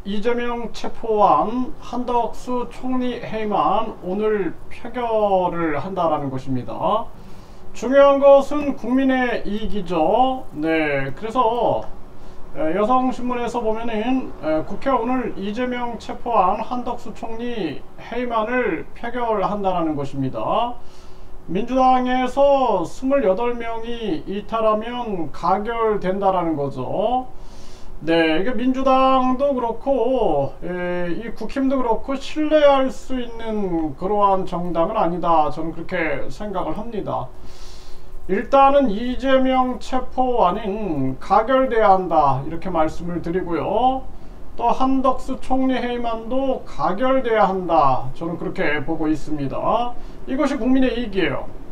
이재명 체포안 한덕수 총리 해임안 오늘 표결을 한다라는 것입니다. 중요한 것은 국민의 이익이죠. 네, 그래서 여성신문에서 보면은 국회 오늘 이재명 체포안 한덕수 총리 해임안을 표결한다라는 것입니다. 민주당에서 28명이 이탈하면 가결된다라는 거죠. 네, 이게 민주당도 그렇고 이 국힘도 그렇고 신뢰할 수 있는 그러한 정당은 아니다, 저는 그렇게 생각을 합니다. 일단은 이재명 체포안은 가결돼야 한다, 이렇게 말씀을 드리고요. 또 한덕수 총리 해임안도 가결돼야 한다, 저는 그렇게 보고 있습니다. 이것이 국민의 이익이에요.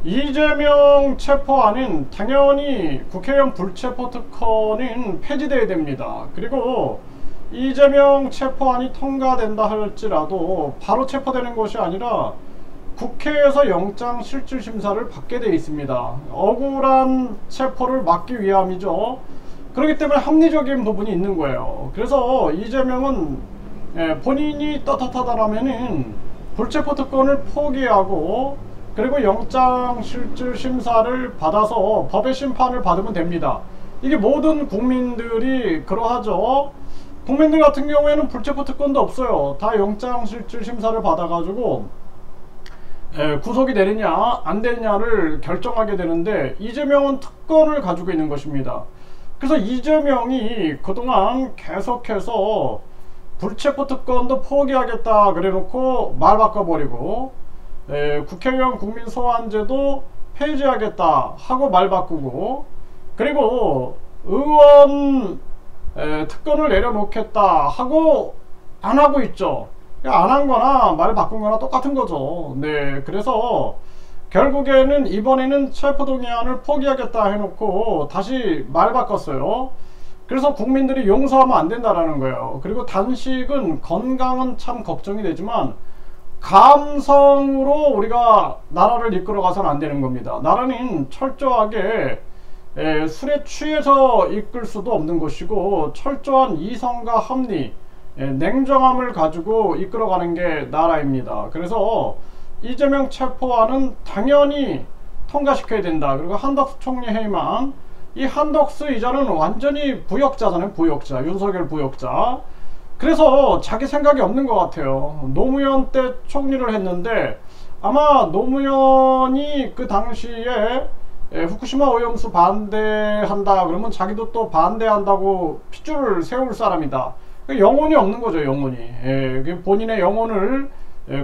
이재명 체포안은 당연히 국회의원 불체포 특허는 폐지돼야 됩니다. 그리고 이재명 체포안이 통과된다 할지라도 바로 체포되는 것이 아니라 국회에서 영장실질심사를 받게 되어 있습니다. 억울한 체포를 막기 위함이죠. 그렇기 때문에 합리적인 부분이 있는 거예요. 그래서 이재명은 본인이 떳떳하다라면은 불체포 특권을 포기하고 그리고 영장실질심사를 받아서 법의 심판을 받으면 됩니다. 이게 모든 국민들이 그러하죠. 국민들 같은 경우에는 불체포 특권도 없어요. 다 영장실질심사를 받아가지고 구속이 되느냐 안 되느냐를 결정하게 되는데, 이재명은 특권을 가지고 있는 것입니다. 그래서 이재명이 그동안 계속해서 불체포 특권도 포기하겠다 그래 놓고 말 바꿔버리고 국회의원 국민소환제도 폐지하겠다 하고 말 바꾸고, 그리고 의원 특권을 내려놓겠다 하고 안 하고 있죠. 안 한 거나 말 바꾼 거나 똑같은 거죠. 네, 그래서 결국에는 이번에는 체포동의안을 포기하겠다 해놓고 다시 말 바꿨어요. 그래서 국민들이 용서하면 안 된다라는 거예요. 그리고 단식은, 건강은 참 걱정이 되지만 감성으로 우리가 나라를 이끌어가서는 안 되는 겁니다. 나라는 철저하게 술에 취해서 이끌 수도 없는 것이고, 철저한 이성과 합리, 냉정함을 가지고 이끌어가는 게 나라입니다. 그래서 이재명 체포안은 당연히 통과시켜야 된다. 그리고 한덕수 총리 해임안, 이 한덕수 이자는 완전히 부역자잖아요. 부역자, 윤석열 부역자. 그래서 자기 생각이 없는 것 같아요. 노무현 때 총리를 했는데 아마 노무현이 그 당시에 후쿠시마 오염수 반대한다 그러면 자기도 또 반대한다고 핏줄을 세울 사람이다. 영혼이 없는 거죠, 영혼이. 본인의 영혼을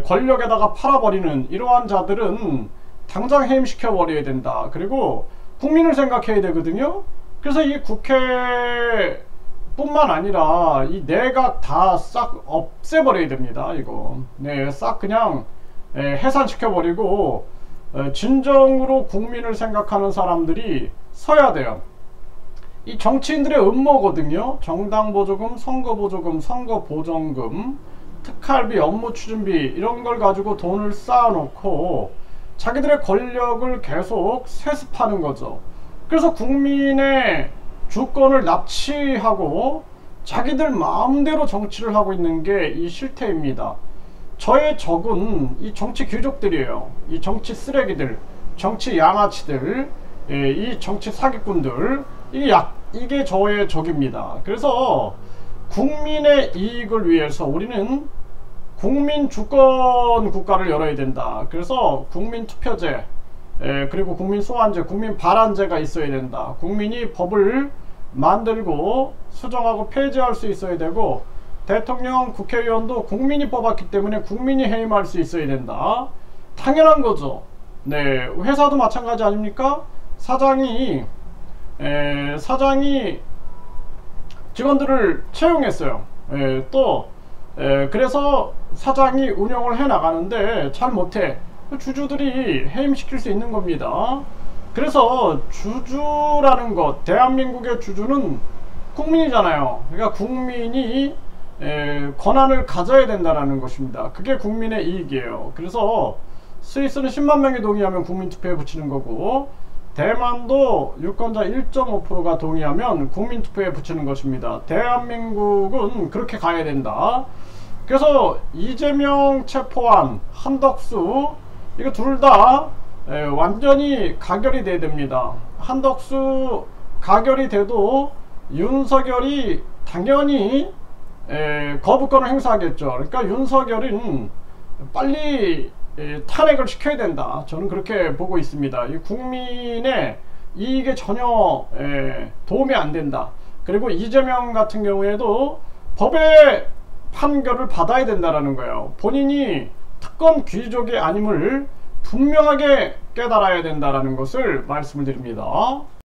권력에다가 팔아버리는 이러한 자들은 당장 해임시켜 버려야 된다. 그리고 국민을 생각해야 되거든요. 그래서 이 국회 뿐만 아니라 이 내각 다 싹 없애버려야 됩니다. 이거 네, 싹 그냥 해산시켜버리고 진정으로 국민을 생각하는 사람들이 서야 돼요. 이 정치인들의 음모거든요. 정당보조금, 선거보조금, 선거보정금, 특할비, 업무추진비 이런 걸 가지고 돈을 쌓아놓고 자기들의 권력을 계속 세습하는 거죠. 그래서 국민의 주권을 납치하고 자기들 마음대로 정치를 하고 있는 게 이 실태입니다. 저의 적은 이 정치 귀족들이에요. 이 정치 쓰레기들, 정치 양아치들, 이 정치 사기꾼들, 이게 저의 적입니다. 그래서 국민의 이익을 위해서 우리는 국민 주권 국가를 열어야 된다. 그래서 국민 투표제, 그리고 국민 소환제, 국민 발안제가 있어야 된다. 국민이 법을 만들고 수정하고 폐지할 수 있어야 되고, 대통령, 국회의원도 국민이 뽑았기 때문에 국민이 해임할 수 있어야 된다. 당연한 거죠. 네, 회사도 마찬가지 아닙니까? 사장이 직원들을 채용했어요. 그래서 사장이 운영을 해 나가는데 잘 못해. 주주들이 해임시킬 수 있는 겁니다. 그래서 주주라는 것, 대한민국의 주주는 국민이잖아요. 그러니까 국민이 권한을 가져야 된다는 것입니다. 그게 국민의 이익이에요. 그래서 스위스는 10만 명이 동의하면 국민투표에 붙이는 거고, 대만도 유권자 1.5%가 동의하면 국민투표에 붙이는 것입니다. 대한민국은 그렇게 가야 된다. 그래서 이재명 체포안, 한덕수 이거 둘 다 완전히 가결이 돼야 됩니다. 한덕수 가결이 돼도 윤석열이 당연히 거부권을 행사하겠죠. 그러니까 윤석열은 빨리 탄핵을 시켜야 된다. 저는 그렇게 보고 있습니다. 이 국민의 이익에 전혀 도움이 안 된다. 그리고 이재명 같은 경우에도 법의 판결을 받아야 된다라는 거예요. 본인이 특권 귀족이 아님을 분명하게 깨달아야 된다라는 것을 말씀을 드립니다.